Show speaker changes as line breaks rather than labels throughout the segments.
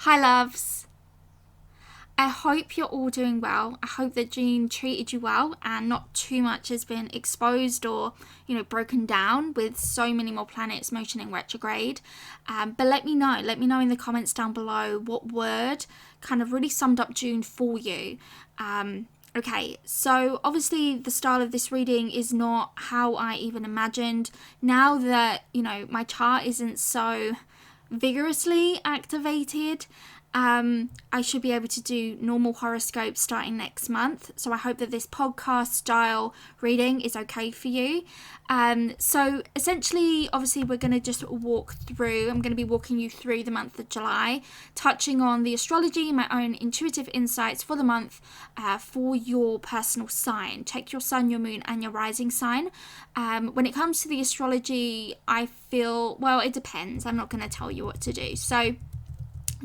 Hi loves, I hope you're all doing well. I hope that June treated you well and not too much has been exposed or, broken down with so many more planets motioning retrograde. But let me know in the comments down below what word kind of really summed up June for you. Okay, so obviously the style of this reading is not how I even imagined. Now that, my chart isn't so vigorously activated, I should be able to do normal horoscopes starting next month. So I hope that this podcast style reading is okay for you. So essentially, obviously, we're going to just walk through. I'm going to be walking you through the month of July, touching on the astrology, my own intuitive insights for the month for your personal sign. Check your sun, your moon, and your rising sign. When it comes to the astrology, I feel, well, it depends. I'm not going to tell you what to do. So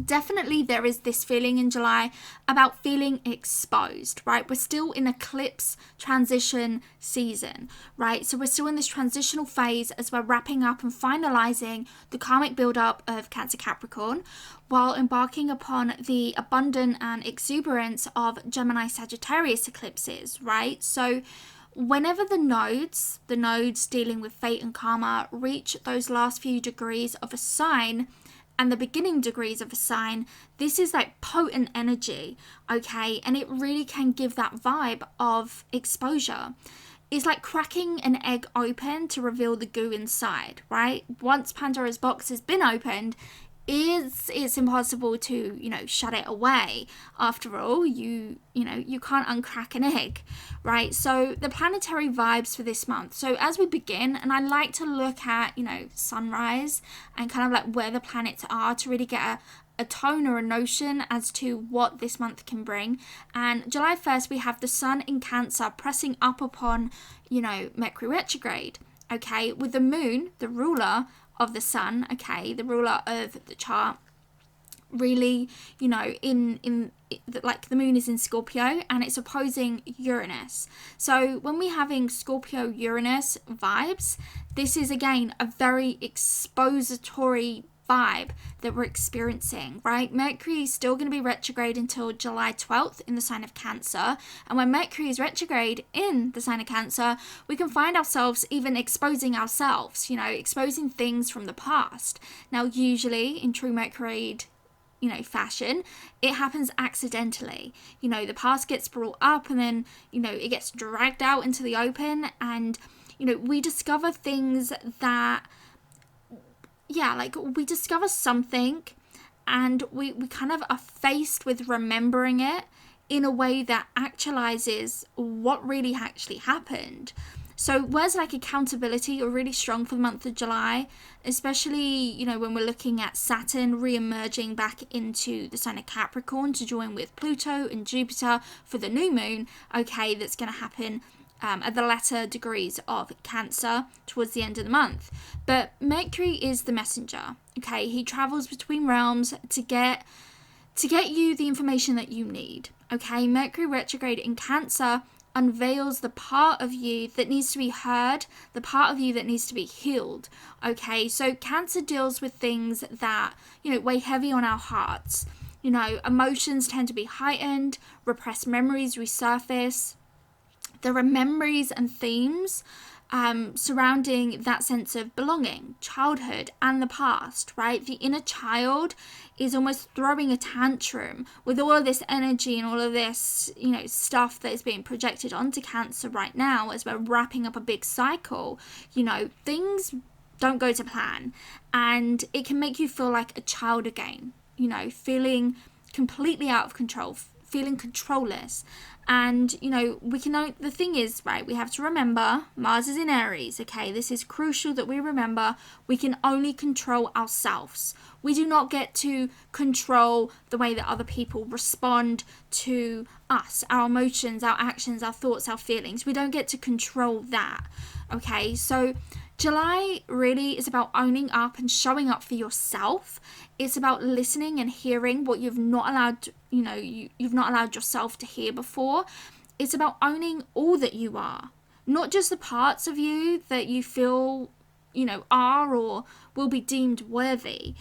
definitely there is this feeling in July about feeling exposed, right? We're still in eclipse transition season, right? So we're still in this transitional phase as we're wrapping up and finalizing the karmic build-up of Cancer Capricorn while embarking upon the abundant and exuberance of Gemini Sagittarius eclipses, right? So whenever the nodes dealing with fate and karma reach those last few degrees of a sign and the beginning degrees of a sign, this is like potent energy, okay? And it really can give that vibe of exposure. It's like cracking an egg open to reveal the goo inside, right? Once Pandora's box has been opened, it's impossible to, shut it away. After all, you can't uncrack an egg, right? So the planetary vibes for this month. So as we begin, and I like to look at, sunrise and kind of like where the planets are to really get a tone or a notion as to what this month can bring. And July 1st, we have the sun in Cancer pressing up upon, Mercury retrograde, okay? With the moon, the ruler of the sun, okay, the ruler of the chart, really, like the moon is in Scorpio and it's opposing Uranus. So when we're having Scorpio Uranus vibes, this is again a very expository vibe that we're experiencing, right? Mercury is still going to be retrograde until July 12th in the sign of Cancer, and when Mercury is retrograde in the sign of Cancer, we can find ourselves even exposing ourselves, exposing things from the past. Now usually in true Mercury fashion, it happens accidentally. The past gets brought up and then it gets dragged out into the open, and we discover things that we discover something and we kind of are faced with remembering it in a way that actualizes what really actually happened. So words like accountability are really strong for the month of July, especially, when we're looking at Saturn re-emerging back into the sign of Capricorn to join with Pluto and Jupiter for the new moon, okay, that's going to happen at the latter degrees of Cancer towards the end of the month. But Mercury is the messenger, okay? He travels between realms to get you the information that you need, okay? Mercury retrograde in Cancer unveils the part of you that needs to be heard, the part of you that needs to be healed, okay? So Cancer deals with things that, weigh heavy on our hearts. Emotions tend to be heightened, repressed memories resurface. There are memories and themes surrounding that sense of belonging, childhood, and the past, right? The inner child is almost throwing a tantrum with all of this energy and all of this, stuff that is being projected onto Cancer right now as we're wrapping up a big cycle. Things don't go to plan, and it can make you feel like a child again, feeling completely out of control, feeling controlless. And, the thing is, right, we have to remember Mars is in Aries, okay? This is crucial that we remember we can only control ourselves. We do not get to control the way that other people respond to us, our emotions, our actions, our thoughts, our feelings. We don't get to control that, okay? So July really is about owning up and showing up for yourself. It's about listening and hearing what you've not allowed, you've not allowed yourself to hear before. It's about owning all that you are, not just the parts of you that you feel are or will be deemed worthy.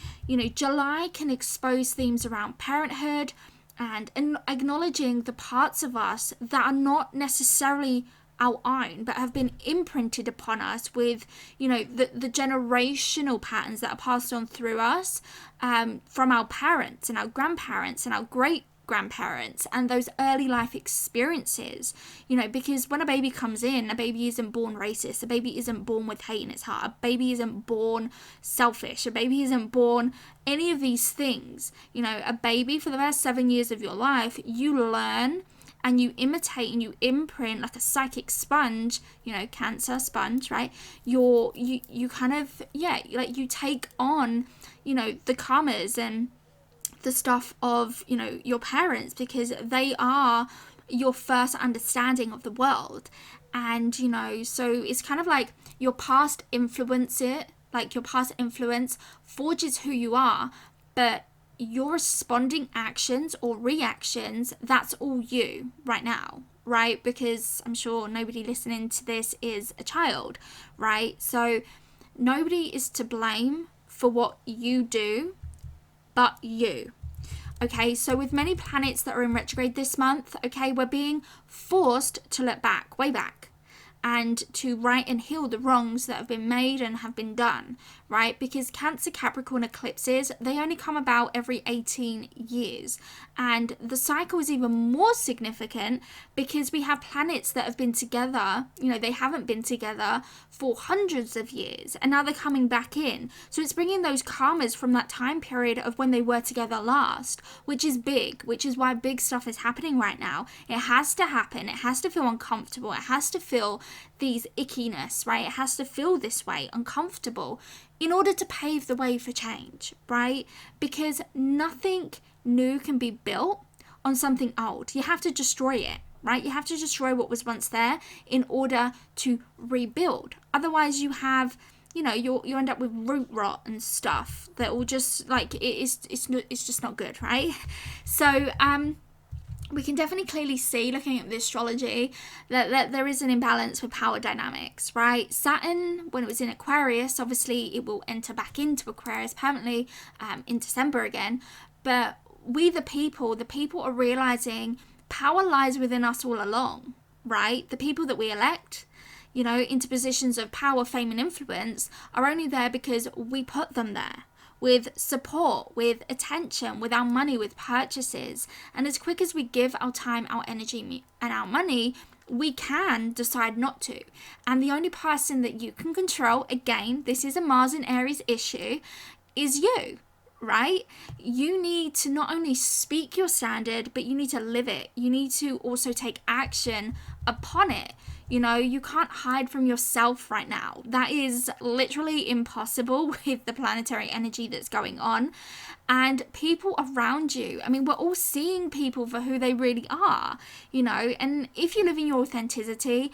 July can expose themes around parenthood and acknowledging the parts of us that are not necessarily our own, but have been imprinted upon us with, the generational patterns that are passed on through us from our parents and our grandparents and our great grandparents and those early life experiences, because when a baby comes in, a baby isn't born racist, a baby isn't born with hate in its heart, a baby isn't born selfish, a baby isn't born any of these things. A baby, for the first 7 years of your life, you learn and you imitate and you imprint like a psychic sponge, Cancer sponge, right? You kind of, you take on, the karmas and the stuff of, your parents, because they are your first understanding of the world. And, so it's kind of like your past influence forges who you are, but your responding actions or reactions, that's all you right now, right? Because I'm sure nobody listening to this is a child, right? So nobody is to blame for what you do but you. Okay, so with many planets that are in retrograde this month, okay, we're being forced to look back, way back, and to right and heal the wrongs that have been made and have been done, right? Because Cancer, Capricorn eclipses, they only come about every 18 years. And the cycle is even more significant because we have planets that have been together, they haven't been together for hundreds of years, and now they're coming back in. So it's bringing those karmas from that time period of when they were together last, which is big, which is why big stuff is happening right now. It has to happen. It has to feel uncomfortable. It has to feel these ickiness, right? It has to feel this way, uncomfortable, in order to pave the way for change, right? Because nothing new can be built on something old. You have to destroy it, right? You have to destroy what was once there in order to rebuild. Otherwise you have, you end up with root rot and stuff that will just it's just not good, right? So we can definitely clearly see, looking at the astrology, that there is an imbalance with power dynamics, right? Saturn, when it was in Aquarius, obviously it will enter back into Aquarius permanently in December again. But we, the people are realizing power lies within us all along, right? The people that we elect, into positions of power, fame, and influence are only there because we put them there. With support, with attention, with our money, with purchases. And as quick as we give our time, our energy, and our money, we can decide not to. And the only person that you can control, again, this is a Mars and Aries issue, is you, right? You need to not only speak your standard, but you need to live it. You need to also take action upon it. You can't hide from yourself right now. That is literally impossible with the planetary energy that's going on. And people around you, we're all seeing people for who they really are, and if you live in your authenticity,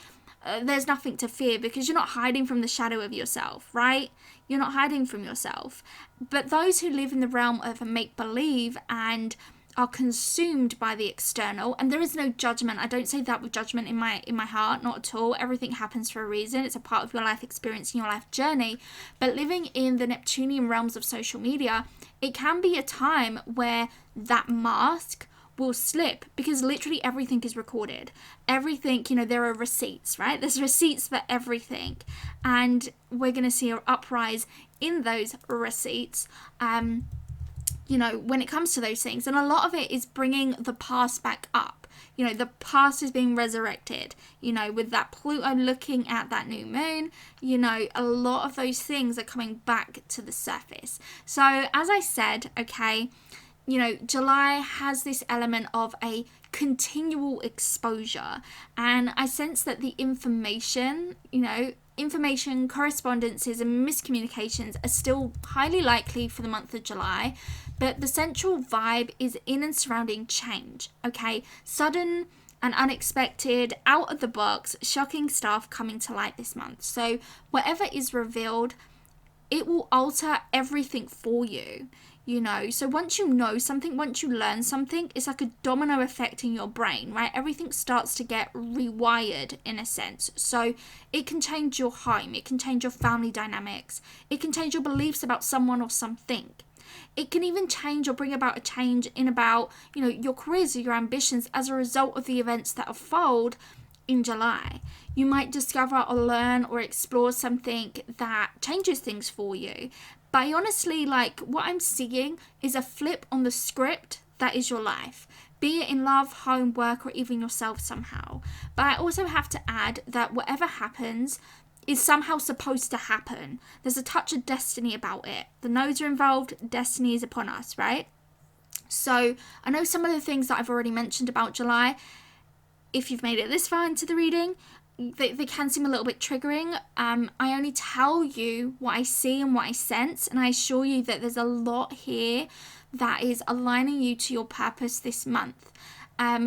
there's nothing to fear because you're not hiding from the shadow of yourself, right? You're not hiding from yourself. But those who live in the realm of make-believe and are consumed by the external, and there is no judgment. I don't say that with judgment in my heart, not at all. Everything happens for a reason. It's a part of your life experience and your life journey. But living in the Neptunian realms of social media, it can be a time where that mask will slip because literally everything is recorded. Everything, there are receipts, right? There's receipts for everything, and we're going to see an uprise in those receipts when it comes to those things. And a lot of it is bringing the past back up. The past is being resurrected, with that Pluto looking at that new moon, a lot of those things are coming back to the surface. So as I said, okay, July has this element of a continual exposure, and I sense that the information, correspondences and miscommunications are still highly likely for the month of July, but the central vibe is in and surrounding change, okay? Sudden and unexpected, out of the box, shocking stuff coming to light this month. So whatever is revealed, it will alter everything for you. you know. So once you know something, once you learn something, it's like a domino effect in your brain, right? Everything starts to get rewired in a sense. So it can change your home, it can change your family dynamics, it can change your beliefs about someone or something. It can even change or bring about a change in about, you know, your careers or your ambitions as a result of the events that unfold in July. You might discover or learn or explore something that changes things for you. But honestly, like, what I'm seeing is a flip on the script that is your life, be it in love, home, work, or even yourself somehow. But I also have to add that whatever happens is somehow supposed to happen. There's a touch of destiny about it. The nodes are involved, destiny is upon us, right? So I know some of the things that I've already mentioned about July, if you've made it this far into the reading, they can seem a little bit triggering. I only tell you what I see and what I sense, and I assure you that there's a lot here that is aligning you to your purpose this month.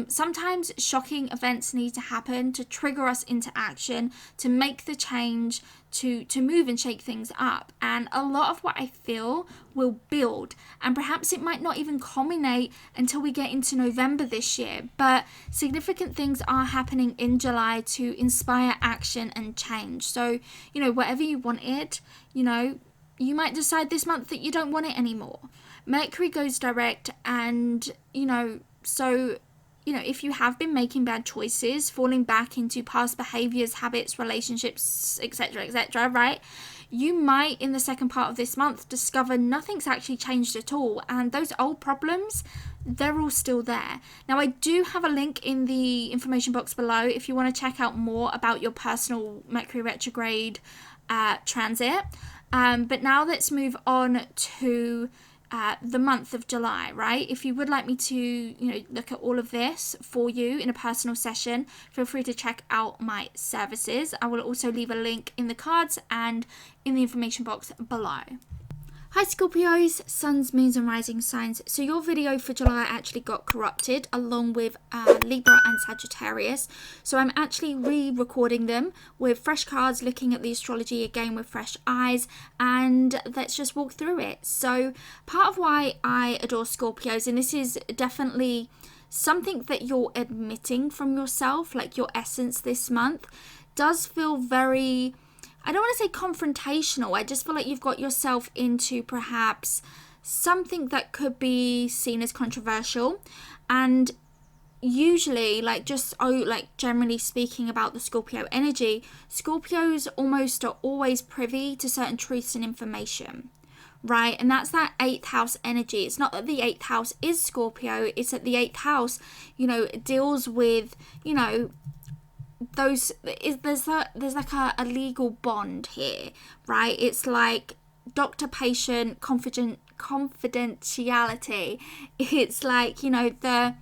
Sometimes shocking events need to happen to trigger us into action, to make the change, to move and shake things up. And a lot of what I feel will build, and perhaps it might not even culminate until we get into November this year. But significant things are happening in July to inspire action and change. So, you know, whatever you wanted, you know, you might decide this month that you don't want it anymore. Mercury goes direct, and, you know, so, you know, if you have been making bad choices, falling back into past behaviors, habits, relationships, etc., right? You might, in the second part of this month, discover nothing's actually changed at all. And those old problems, they're all still there. Now, I do have a link in the information box below if you want to check out more about your personal Mercury retrograde transit. But now let's move on to the month of July, right? If you would like me to, you know, look at all of this for you in a personal session, feel free to check out my services. I will also leave a link in the cards and in the information box below. Hi Scorpios, suns, moons and rising signs. So your video for July actually got corrupted along with Libra and Sagittarius. So I'm actually re-recording them with fresh cards, looking at the astrology again with fresh eyes, and let's just walk through it. So part of why I adore Scorpios, and this is definitely something that you're admitting from yourself, like your essence this month, does feel very, I don't want to say confrontational. I just feel like you've got yourself into perhaps something that could be seen as controversial. And usually, like, just generally speaking about the Scorpio energy, Scorpios almost are always privy to certain truths and information, right? And that's that 8th house energy. It's not that the 8th house is Scorpio, it's that the 8th house, you know, deals with, you know, there's like a legal bond here, right? It's like doctor-patient confidentiality. It's like, you know, the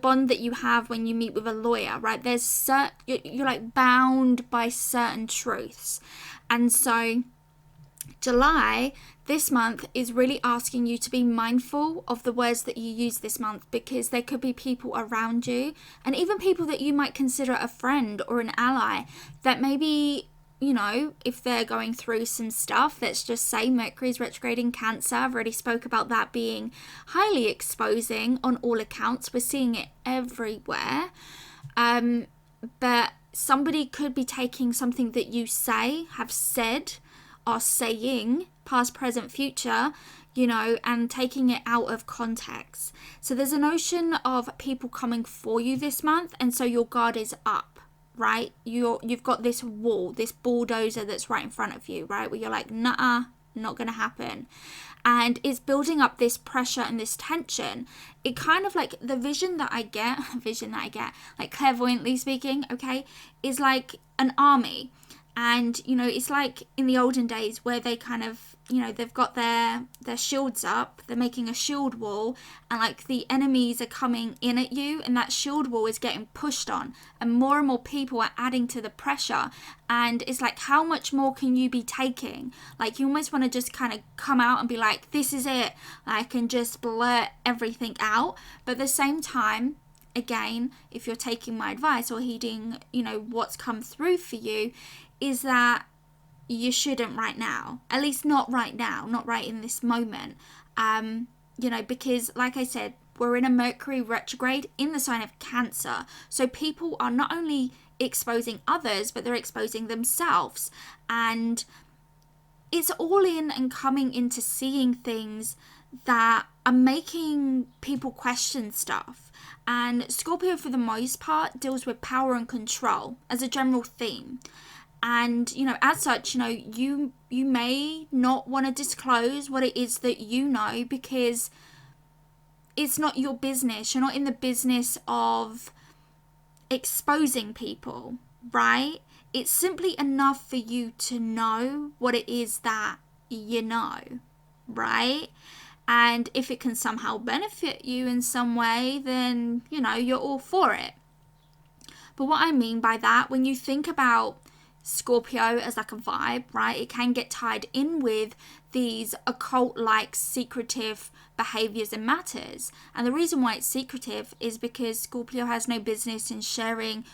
bond that you have when you meet with a lawyer, right? There's you're like bound by certain truths. And so July, this month, is really asking you to be mindful of the words that you use this month, because there could be people around you, and even people that you might consider a friend or an ally, that maybe, you know, if they're going through some stuff, let's just say Mercury's retrograding Cancer. I've already spoke about that being highly exposing on all accounts. We're seeing it everywhere. But somebody could be taking something that you say, have said, are saying, past, present, future, you know, and taking it out of context. So there's a notion of people coming for you this month, and so your guard is up, right? You've got this wall, this bulldozer that's right in front of you, right? Where you're like, nah, not gonna happen. And it's building up this pressure and this tension. It kind of like, the vision that I get, like clairvoyantly speaking, okay, is like an army. And, you know, it's like in the olden days where they kind of, you know, they've got their shields up, they're making a shield wall, and like the enemies are coming in at you, and that shield wall is getting pushed on, and more people are adding to the pressure. And it's like, how much more can you be taking? Like, you almost want to just kind of come out and be like, this is it, like, and just blurt everything out. But at the same time, again, if you're taking my advice or heeding, you know, what's come through for you, is that you shouldn't right now, at least not right now, not right in this moment. Because like I said, we're in a Mercury retrograde in the sign of Cancer. So people are not only exposing others, but they're exposing themselves. And it's all in and coming into seeing things that are making people question stuff. And Scorpio, for the most part, deals with power and control as a general theme. And, as such, you may not want to disclose what it is that you know, because it's not your business. You're not in the business of exposing people, right? It's simply enough for you to know what it is that you know, right? And if it can somehow benefit you in some way, then, you're all for it. But what I mean by that, when you think about Scorpio as like a vibe, right, it can get tied in with these occult-like secretive behaviors and matters. And the reason why it's secretive is because Scorpio has no business in sharing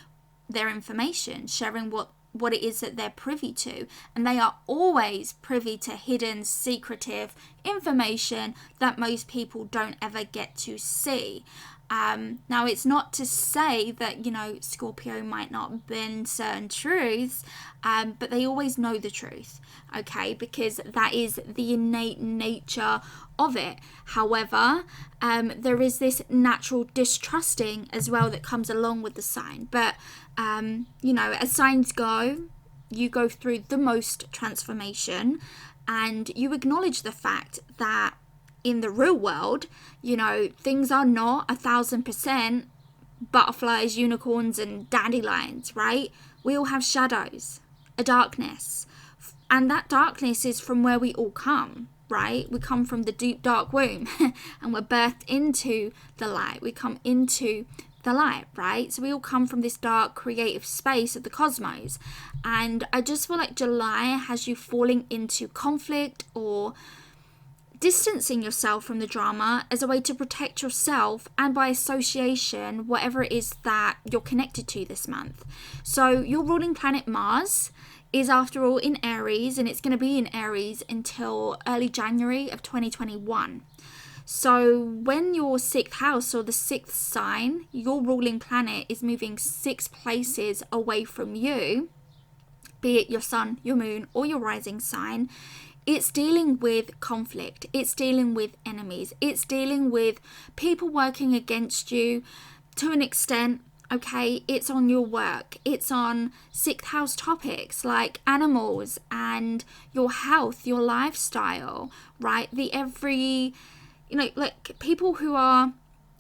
their information, sharing what it is that they're privy to. And they are always privy to hidden, secretive information that most people don't ever get to see. Now, it's not to say that, Scorpio might not bend certain truths, but they always know the truth, okay? Because that is the innate nature of it. However, there is this natural distrusting as well that comes along with the sign. But, as signs go, you go through the most transformation, and you acknowledge the fact that in the real world, things are not 1,000% butterflies, unicorns, and dandelions, right? We all have shadows, a darkness. And that darkness is from where we all come, right? We come from the deep, dark womb and we're birthed into the light. We come into the light, right? So we all come from this dark, creative space of the cosmos. And I just feel like July has you falling into conflict or distancing yourself from the drama as a way to protect yourself and, by association, whatever it is that you're connected to this month. So your ruling planet Mars is, after all, in Aries, and it's going to be in Aries until early January of 2021. So when your 6th house, or the 6th sign, your ruling planet is moving 6 places away from you, be it your sun, your moon, or your rising sign, it's dealing with conflict, it's dealing with enemies, it's dealing with people working against you to an extent, okay? It's on your work, it's on 6th house topics like animals and your health, your lifestyle, right? Like people who are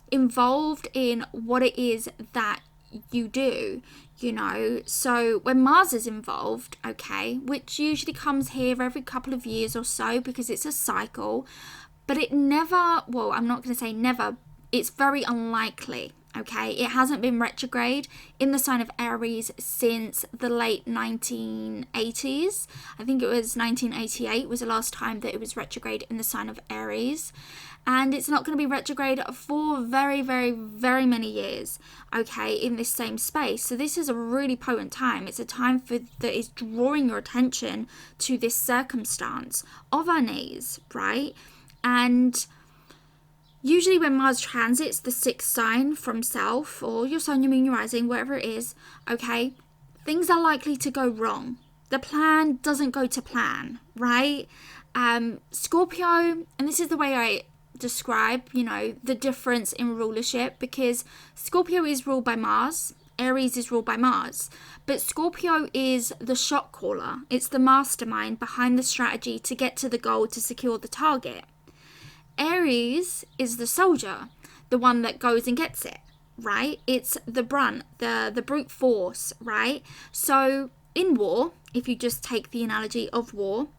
involved in what it is that you do. So when Mars is involved, okay, which usually comes here every couple of years or so because it's a cycle, but it never, well, I'm not going to say never, it's very unlikely, okay? It hasn't been retrograde in the sign of Aries since the late 1980s. I think it was 1988 was the last time that it was retrograde in the sign of Aries. And it's not going to be retrograde for very, very, very many years, okay, in this same space. So this is a really potent time. It's a time that is drawing your attention to this circumstance of unease, right? And usually when Mars transits the 6th sign from self, or your sun, your moon, your rising, whatever it is, okay, things are likely to go wrong. The plan doesn't go to plan, right? Scorpio, and this is the way I describe, the difference in rulership, because Scorpio is ruled by Mars, Aries is ruled by Mars, but Scorpio is the shot caller. It's the mastermind behind the strategy to get to the goal, to secure the target. Aries is the soldier, the one that goes and gets it, right? It's the brunt, the brute force, right? So in war, if you just take the analogy of war,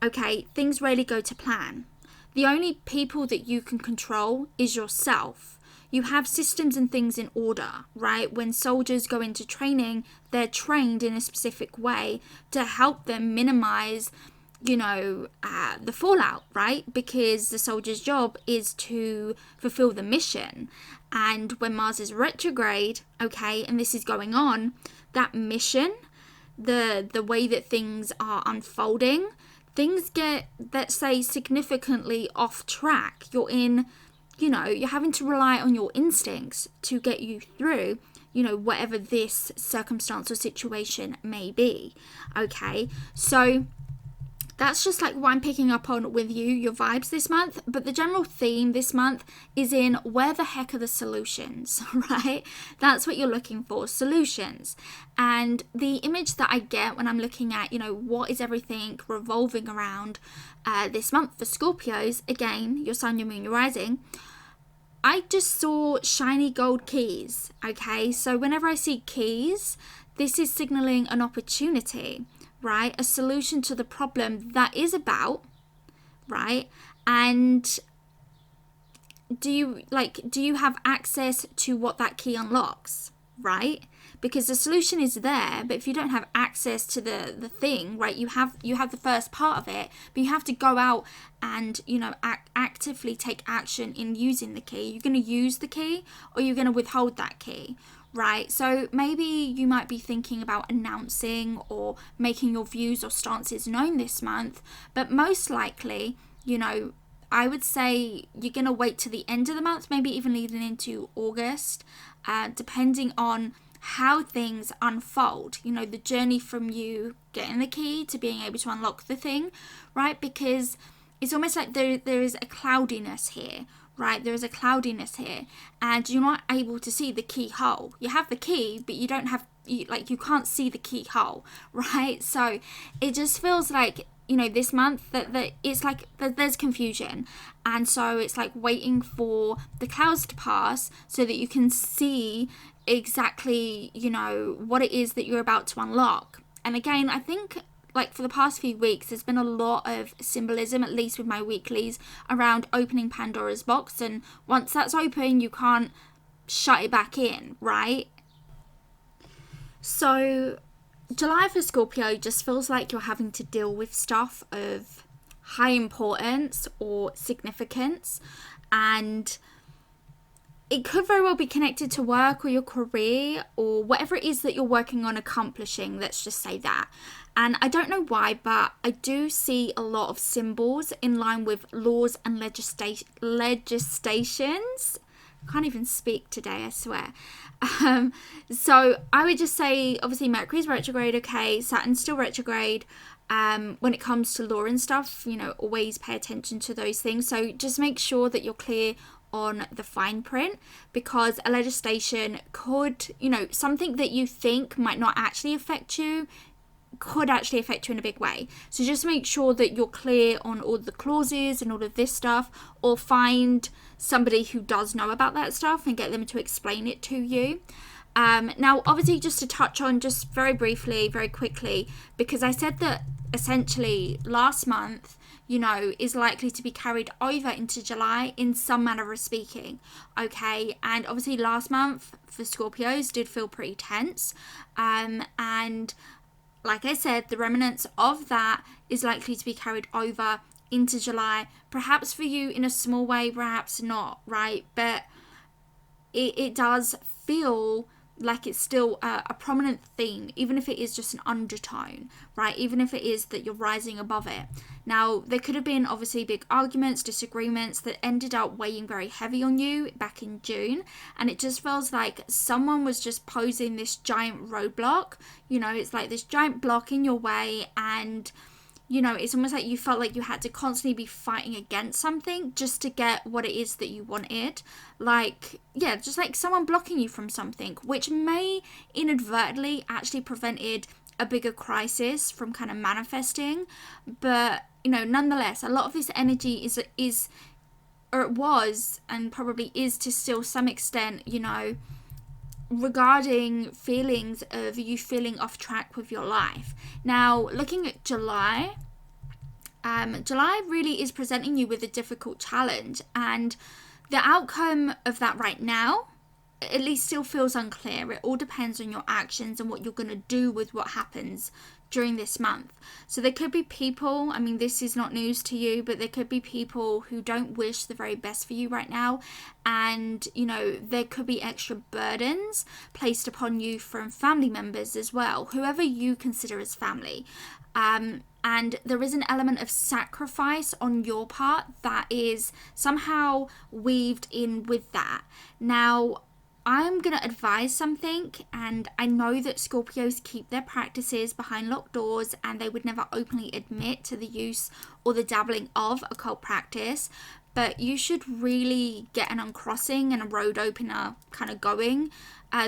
okay, things rarely go to plan. The only people that you can control is yourself. You have systems and things in order, right? When soldiers go into training, they're trained in a specific way to help them minimize, the fallout, right? Because the soldier's job is to fulfill the mission. And when Mars is retrograde, okay, and this is going on, that mission, the way that things are unfolding, things get, let's say, significantly off track. You're in, you're having to rely on your instincts to get you through, whatever this circumstance or situation may be. Okay, so that's just like what I'm picking up on with you, your vibes this month. But the general theme this month is in where the heck are the solutions, right? That's what you're looking for, solutions. And the image that I get when I'm looking at, what is everything revolving around this month for Scorpios, again, your sun, your moon, your rising, I just saw shiny gold keys, okay? So whenever I see keys, this is signaling an opportunity, right? A solution to the problem that is about, right? And do you have access to what that key unlocks, right? Because the solution is there, but if you don't have access to the thing, right, you have the first part of it, but you have to go out and, actively take action in using the key. You're going to use the key, or you're going to withhold that key, right? So maybe you might be thinking about announcing or making your views or stances known this month, but most likely, I would say you're going to wait to the end of the month, maybe even leading into August, depending on how things unfold, the journey from you getting the key to being able to unlock the thing, right? Because it's almost like there is a cloudiness here, right? There is a cloudiness here, and you're not able to see the keyhole. You have the key, but you don't have, you can't see the keyhole, right? So it just feels like, this month that it's like there's confusion, and so it's like waiting for the clouds to pass so that you can see exactly, what it is that you're about to unlock. And again, I think like for the past few weeks, there's been a lot of symbolism, at least with my weeklies, around opening Pandora's box. And once that's open, you can't shut it back in, right? So July for Scorpio just feels like you're having to deal with stuff of high importance or significance, and it could very well be connected to work or your career or whatever it is that you're working on accomplishing, let's just say that. And I don't know why, but I do see a lot of symbols in line with laws and legislations. I can't even speak today, I swear. So I would just say, obviously Mercury's retrograde, okay, Saturn's still retrograde. When it comes to law and stuff, always pay attention to those things. So just make sure that you're clear on the fine print, because a legislation could, something that you think might not actually affect you could actually affect you in a big way. So just make sure that you're clear on all the clauses and all of this stuff, or find somebody who does know about that stuff and get them to explain it to you. Now, obviously, just to touch on just very briefly, very quickly, because I said that essentially last month, is likely to be carried over into July in some manner of speaking, okay? And obviously last month for Scorpios did feel pretty tense, and like I said, the remnants of that is likely to be carried over into July, perhaps for you in a small way, perhaps not, right? But it does feel like it's still a prominent theme, even if it is just an undertone, right? Even if it is that you're rising above it. Now, there could have been obviously big arguments, disagreements that ended up weighing very heavy on you back in June, and it just feels like someone was just posing this giant roadblock. It's like this giant block in your way, and it's almost like you felt like you had to constantly be fighting against something just to get what it is that you wanted. Just like someone blocking you from something, which may inadvertently actually prevented a bigger crisis from kind of manifesting. But, nonetheless, a lot of this energy is, or it was, and probably is to still some extent, regarding feelings of you feeling off track with your life. Now, looking at July, July really is presenting you with a difficult challenge, and the outcome of that right now at least still feels unclear. It all depends on your actions and what you're going to do with what happens during this month. So there could be people, this is not news to you, but there could be people who don't wish the very best for you right now, and there could be extra burdens placed upon you from family members as well, whoever you consider as family. and there is an element of sacrifice on your part that is somehow weaved in with that. Now, I'm going to advise something, and I know that Scorpios keep their practices behind locked doors and they would never openly admit to the use or the dabbling of occult practice, but you should really get an uncrossing and a road opener kind of going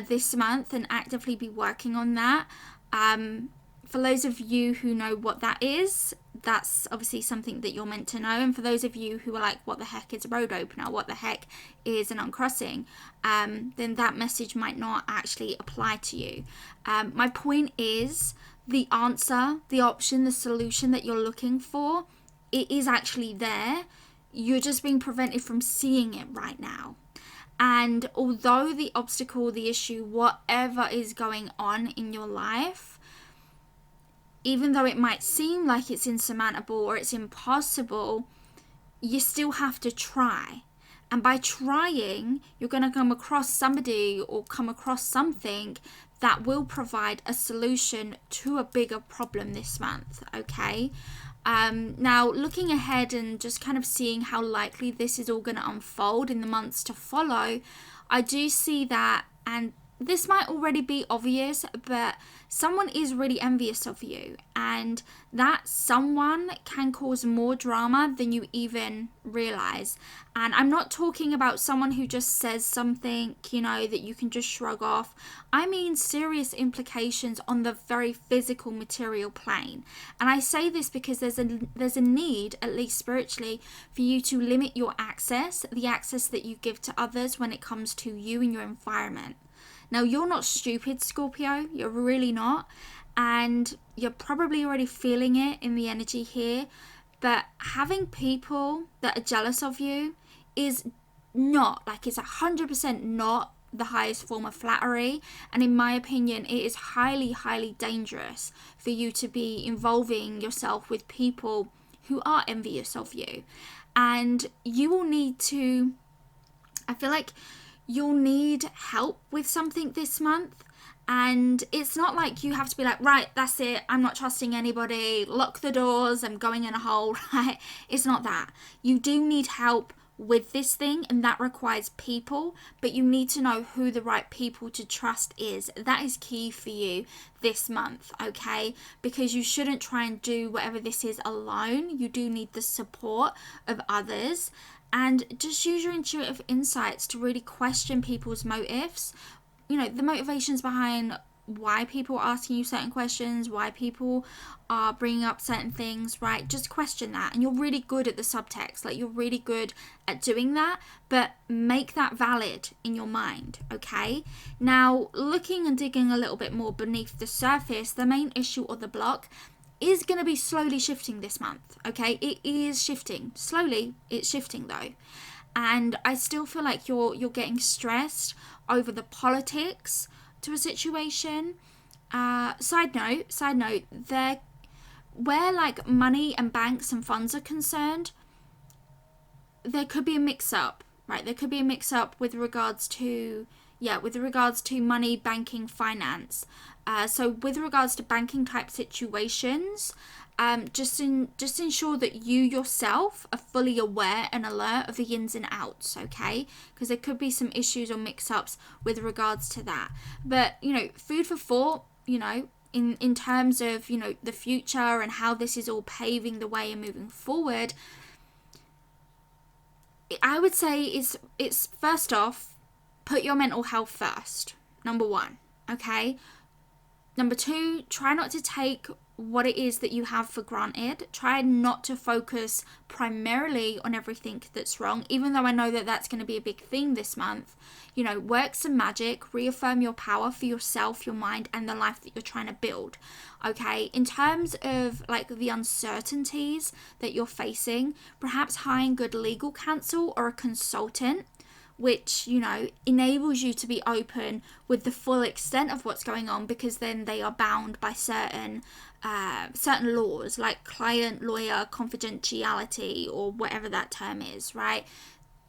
this month and actively be working on that. For those of you who know what that is, that's obviously something that you're meant to know. And for those of you who are like, what the heck is a road opener? What the heck is an uncrossing? Then that message might not actually apply to you. My point is the answer, the option, the solution that you're looking for, it is actually there. You're just being prevented from seeing it right now. And although the obstacle, the issue, whatever is going on in your life, even though it might seem like it's insurmountable or it's impossible, you still have to try. And by trying, you're going to come across somebody or come across something that will provide a solution to a bigger problem this month, okay? Now, looking ahead and just kind of seeing how likely this is all going to unfold in the months to follow, I do see that, and this might already be obvious, but someone is really envious of you, and that someone can cause more drama than you even realize. And I'm not talking about someone who just says something, that you can just shrug off. I mean serious implications on the very physical material plane. And I say this because there's a need, at least spiritually, for you to limit your access, the access that you give to others when it comes to you and your environment. Now, you're not stupid, Scorpio. You're really not. And you're probably already feeling it in the energy here. But having people that are jealous of you is not, it's 100% not the highest form of flattery. And in my opinion, it is highly, highly dangerous for you to be involving yourself with people who are envious of you. And you will need to, I feel like, you'll need help with something this month. And it's not like you have to be like, right, that's it, I'm not trusting anybody, lock the doors, I'm going in a hole, right? It's not that. You do need help with this thing, and that requires people, but you need to know who the right people to trust is. That is key for you this month, okay? Because you shouldn't try and do whatever this is alone. You do need the support of others. And just use your intuitive insights to really question people's motives. The motivations behind why people are asking you certain questions, why people are bringing up certain things, right? Just question that. And you're really good at the subtext. You're really good at doing that. But make that valid in your mind, okay? Now, looking and digging a little bit more beneath the surface, the main issue or the block is going to be slowly shifting this month, okay? It is shifting. Slowly, it's shifting though. And I still feel like you're getting stressed over the politics to a situation. Side note, where money and banks and funds are concerned, there could be a mix-up, right? There could be a mix-up with regards to money, banking, finance. So with regards to banking type situations, just ensure that you yourself are fully aware and alert of the ins and outs, okay? Because there could be some issues or mix-ups with regards to that. But, food for thought, in terms of, the future and how this is all paving the way and moving forward, I would say it's first off, put your mental health first, number one, okay? Number two, try not to take what it is that you have for granted. Try not to focus primarily on everything that's wrong, even though I know that that's going to be a big theme this month. Work some magic, reaffirm your power for yourself, your mind, and the life that you're trying to build, okay? In terms of the uncertainties that you're facing, perhaps hiring good legal counsel or a consultant, which, enables you to be open with the full extent of what's going on, because then they are bound by certain laws, like client-lawyer confidentiality, or whatever that term is, right?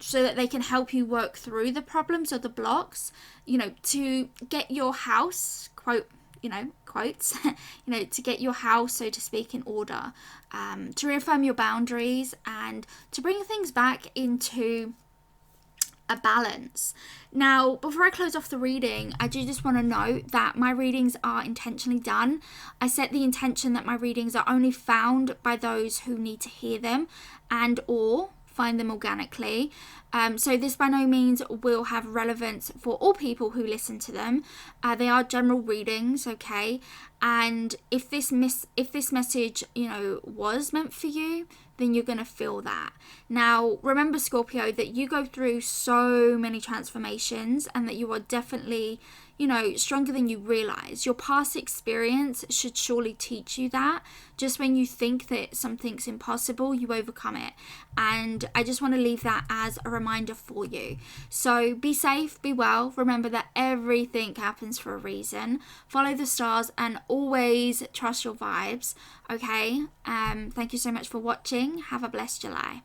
So that they can help you work through the problems or the blocks, to get your house, quote, quotes, to get your house, so to speak, in order, to reaffirm your boundaries and to bring things back into a balance. Now, before I close off the reading, I do just want to note that my readings are intentionally done. I set the intention that my readings are only found by those who need to hear them and or find them organically. So this by no means will have relevance for all people who listen to them. They are general readings, okay? And if this message, was meant for you, then you're going to feel that. Now, remember, Scorpio, that you go through so many transformations and that you are definitely, stronger than you realize. Your past experience should surely teach you that. Just when you think that something's impossible, you overcome it. And I just want to leave that as a reminder for you. So be safe, be well. Remember that everything happens for a reason. Follow the stars and always trust your vibes. Okay? Thank you so much for watching. Have a blessed July.